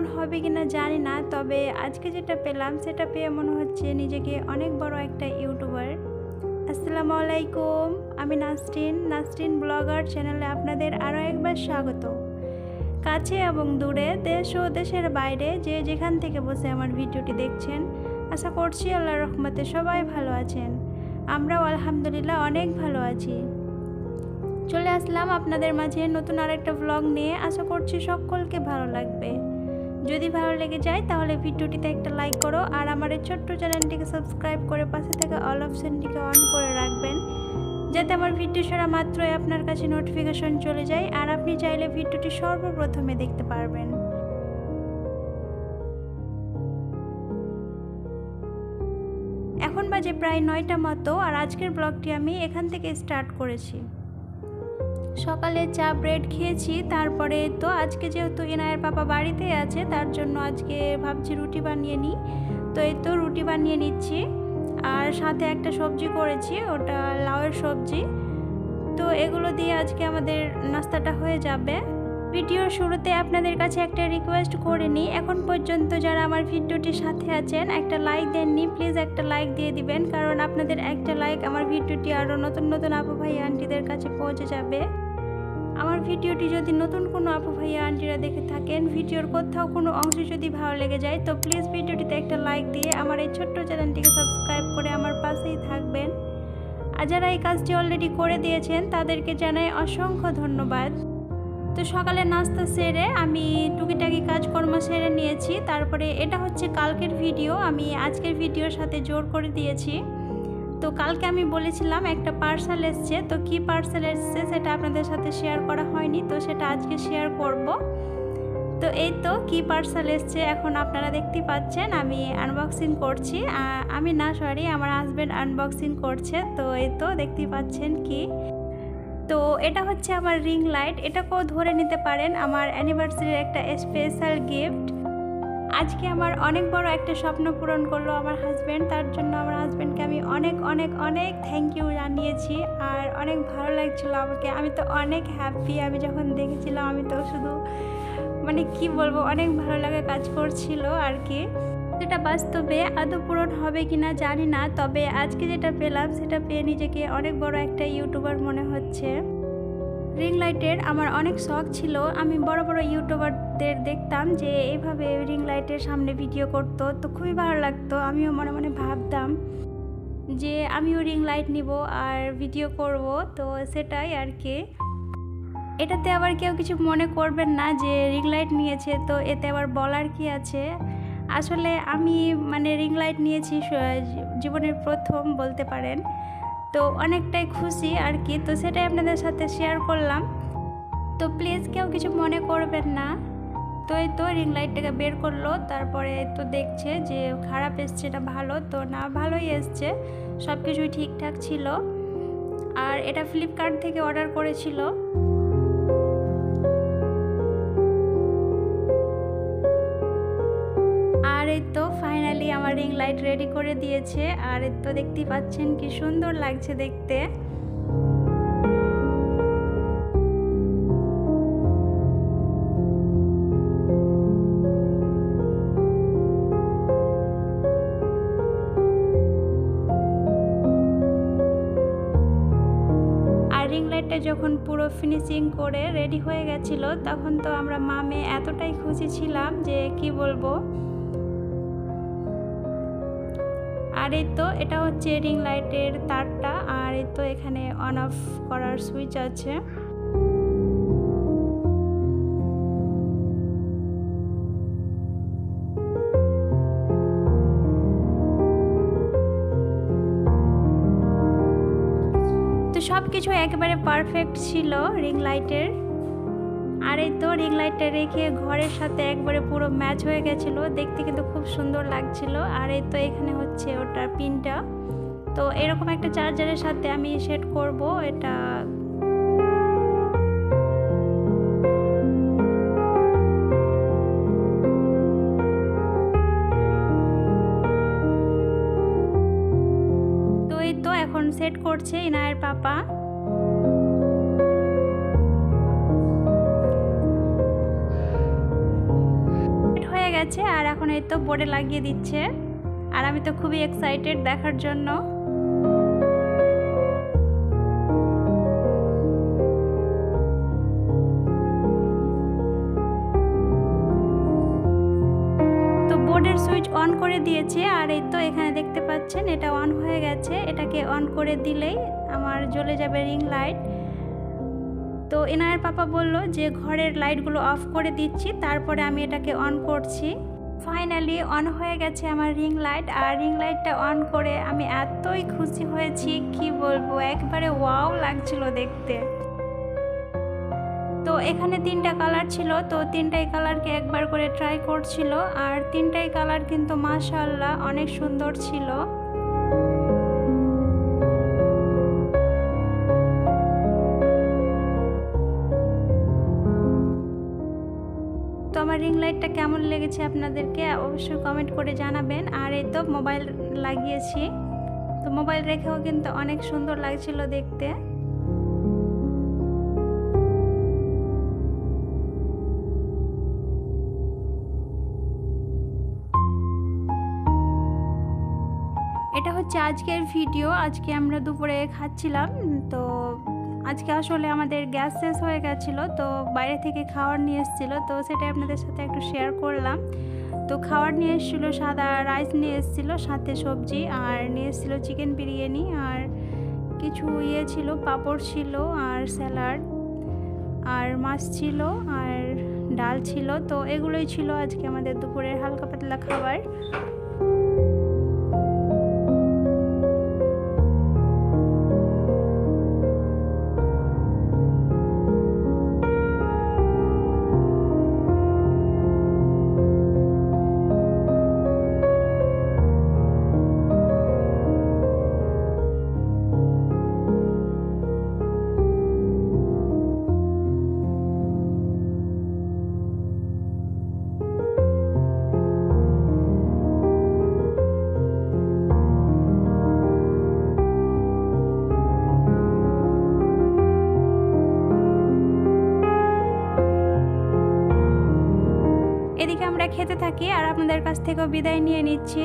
পূরণ হবে কিনা জানি না, তবে আজকে যেটা পেলাম সেটা পেয়ে মনে হচ্ছে নিজেকে অনেক বড় একটা ইউটিউবার। আসসালামু আলাইকুম, আমি নাসরিন ব্লগার চ্যানেলে আপনাদের আরও একবার স্বাগত। কাছে এবং দূরে, দেশ ও দেশের বাইরে যে যেখান থেকে বসে আমার ভিডিওটি দেখছেন, আশা করছি আল্লাহর রহমতে সবাই ভালো আছেন। আমরাও আলহামদুলিল্লাহ অনেক ভালো আছি। চলে আসলাম আপনাদের মাঝে নতুন আরেকটা ব্লগ নিয়ে। আশা করছি সকলকে ভালো লাগবে। যদি ভালো লেগে যায় তাহলে ভিডিওটিতে একটা লাইক করো, আর আমার এই ছোট্ট চ্যানেলটিকে সাবস্ক্রাইব করে পাশে থাকা অল অপশনটিকে অন করে রাখবেন, যাতে আমার ভিডিও ছাড়া মাত্রই আপনার কাছে নোটিফিকেশন চলে যায় আর আপনি চাইলে ভিডিওটি সর্বপ্রথমে দেখতে পারবেন। এখন বাজে প্রায় 9টা মতো, আর আজকের ব্লগটি আমি এখান থেকে স্টার্ট করেছি। সকালে চা ব্রেড খেয়েছি, তারপরে তো আজকে যেহেতু ইনায়ের পাপা বাড়িতে আছে তার জন্য আজকে ভাবছি রুটি বানিয়ে নিই। তো এই তো রুটি বানিয়ে নিচ্ছি, আর সাথে একটা সবজি করেছি, ওটা লাউয়ের সবজি। তো এগুলো দিয়ে আজকে আমাদের নাস্তাটা হয়ে যাবে। ভিডিওর শুরুতে আপনাদের কাছে একটা রিকোয়েস্ট করে নিই, এখন পর্যন্ত যারা আমার ভিডিওটির সাথে আছেন একটা লাইক দেননি, প্লিজ একটা লাইক দিয়ে দিবেন, কারণ আপনাদের একটা লাইক আমার ভিডিওটি আরও নতুন নতুন আপু ভাই আন্টিদের কাছে পৌঁছে যাবে। আমার ভিডিওটি যদি নতুন কোনো আপু ভাইয়া আন্টিরা দেখে থাকেন, ভিডিওর কোথাও কোনো অংশ যদি ভালো লেগে যায়, তো প্লিজ ভিডিওটিতে একটা লাইক দিয়ে আমার এই ছোট্ট চ্যানেলটিকে সাবস্ক্রাইব করে আমার পাশেই থাকবেন। আর যারা এই কাজটি অলরেডি করে দিয়েছেন তাদেরকে জানাই অসংখ্য ধন্যবাদ। তো সকালে নাস্তা সেরে আমি টুকিটাকি কাজকর্ম সেরে নিয়েছি। তারপরে এটা হচ্ছে কালকের ভিডিও, আমি আজকের ভিডিওর সাথে জোর করে দিয়েছি। তো কালকে আমি বলেছিলাম একটা পার্সেল এসছে, তো কি পার্সেল এসছে সেটা আপনাদের সাথে শেয়ার করা হয়নি, তো সেটা আজকে শেয়ার করব। তো এই তো কি পার্সেল এসছে এখন আপনারা দেখতে পাচ্ছেন, আমি আনবক্সিং করছি। আমার হাজব্যান্ড আনবক্সিং করছে। তো এই তো দেখতে পাচ্ছেন কি, তো এটা হচ্ছে আমার রিং লাইট। এটাকেও ধরে নিতে পারেন আমার অ্যানিভার্সারির একটা স্পেশাল গিফট। আজকে আমার অনেক বড় একটা স্বপ্ন পূরণ করলো আমার হাজব্যান্ড, তার জন্য আমার হাজব্যান্ডকে আমি অনেক অনেক অনেক থ্যাংক ইউ জানিয়েছি, আর অনেক ভালো লাগছিলো আমাকে। আমি তো অনেক হ্যাপি, আমি যখন দেখেছিলাম আমি তো শুধু কি বলবো, অনেক ভালো লাগে কাজ করছিল আর কি। সেটা বাস্তবে আদৌ পূরণ হবে কিনা জানি না, তবে আজকে যেটা পেলাম সেটা পেয়ে নিজেকে অনেক বড় একটা ইউটিউবার মনে হচ্ছে। রিং লাইটের আমার অনেক শখ ছিল, আমি বড় বড় ইউটিউবারদের দেখতাম যে এইভাবে রিং লাইটের সামনে ভিডিও করতো, তো খুবই ভালো লাগতো। আমিও মনে মনে ভাবতাম যে আমিও রিং লাইট নিব আর ভিডিও করব, তো সেটাই আর কি। এটাতে আবার কেউ কিছু মনে করবেন না যে রিং লাইট নিয়েছে তো এতে আবার বলার কি আছে। আসলে আমি রিং লাইট নিয়েছি জীবনের প্রথম বলতে পারেন, তো অনেকটাই খুশি আর কি। তো সেটাই আপনাদের সাথে শেয়ার করলাম, তো প্লিজ কেউ কিছু মনে করবেন না। তো এই তো রিং লাইটটাকে বের করলো, তারপরে তো দেখছে যে খারাপ এসছে এটা ভালো, তো না ভালোই এসছে, সব কিছুই ঠিকঠাক ছিল। আর এটা ফ্লিপকার্ট থেকে অর্ডার করেছিল। আর এই তো ফাইনালি আমার রিং লাইট রেডি করে দিয়েছে, আর এই তো দেখতেই পাচ্ছেন কি সুন্দর লাগছে দেখতে। আর রিং লাইটটা যখন পুরো ফিনিশিং করে রেডি হয়ে গেছিল, তখন তো আমরা মামে এতটাই খুশি ছিলাম যে কি বলবো। আর এই তো এটা হচ্ছে রিং লাইটের তারটা, আর এই তো এখানে অন অফ করার সুইচ আছে। তো সব কিছু একেবারে পারফেক্ট ছিল রিং লাইটের। আর এই তো রিং লাইটটা রেখে ঘরের সাথে একবারে পুরো ম্যাচ হয়ে গেছিল, দেখতে কিন্তু খুব সুন্দর লাগছিল। আর এই তো এখানে হচ্ছে ওটার পিনটা, তো এরকম একটা চার্জারের সাথে আমি সেট করব এটা। তো এই তো এখন সেট করছে ইনায়ের পাপা। গেছে আর এখন এই তো বোর্ডে লাগিয়ে দিচ্ছে, আর আমি তো খুবই এক্সাইটেড দেখার জন্য। তো বোর্ডের সুইচ অন করে দিয়েছে, আর এই তো এখানে দেখতে পাচ্ছেন এটা অন হয়ে গেছে। এটাকে অন করে দিলেই আমার জ্বলে যাবে রিং লাইট। তো এনায়ের পাপা বলল যে ঘরের লাইটগুলো অফ করে দিচ্ছি, তারপরে আমি এটাকে অন করছি। ফাইনালি অন হয়ে গেছে আমার রিং লাইট, আর রিং লাইটটা অন করে আমি এতই খুশি হয়েছি কি বলবো, একবারে ওয়াও লাগছিল দেখতে। তো এখানে 3টা কালার ছিল, তো 3টাই কালারকে একবার করে ট্রাই করছিল, আর 3টাই কালার কিন্তু মাশাআল্লাহ অনেক সুন্দর ছিল। তো আমার রিং লাইটটা কেমন লেগেছে আপনাদেরকে অবশ্যই কমেন্ট করে জানাবেন। আর এই তো মোবাইল লাগিয়েছি, তো মোবাইল রেখেও কিন্তু অনেক সুন্দর লাগছিল দেখতে। এটা হচ্ছে আজকের ভিডিও। আজকে আমরা দুপুরে খাচ্ছিলাম, তো আজকে আসলে আমাদের গ্যাস শেষ হয়ে গেছিলো, তো বাইরে থেকে খাবার নিয়ে এসেছিলো, তো সেটাই আপনাদের সাথে একটু শেয়ার করলাম। তো খাবার নিয়ে এসেছিলো, সাদা রাইস নিয়ে এসেছিলো, সাথে সবজি, আর নিয়ে এসেছিলো চিকেন বিরিয়ানি, আর কিছু ছিল, পাঁপড় ছিল, আর স্যালাড, আর মাছ ছিল, আর ডাল ছিল। তো এগুলোই ছিল আজকে আমাদের দুপুরের হালকা পাতলা খাবার। এদিকে আমরা খেতে থাকি আর আপনাদের কাছ থেকেও বিদায় নিয়ে নিচ্ছি।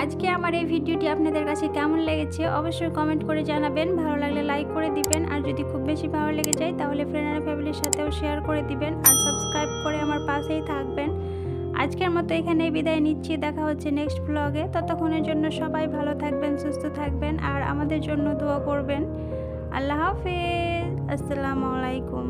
আজকে আমার এই ভিডিওটি আপনাদের কাছে কেমন লেগেছে অবশ্যই কমেন্ট করে জানাবেন। ভালো লাগলে লাইক করে দিবেন, আর যদি খুব বেশি ভালো লেগে যায় তাহলে ফ্রেন্ড আর ফ্যামিলির সাথেও শেয়ার করে দিবেন, আর সাবস্ক্রাইব করে আমার পাশেই থাকবেন। আজকের মতো এখানেই বিদায় নিচ্ছি, দেখা হচ্ছে নেক্সট ব্লগে। ততক্ষণের জন্য সবাই ভালো থাকবেন, সুস্থ থাকবেন, আর আমাদের জন্য দোয়া করবেন। আল্লাহ হাফেজ, আসসালামু আলাইকুম।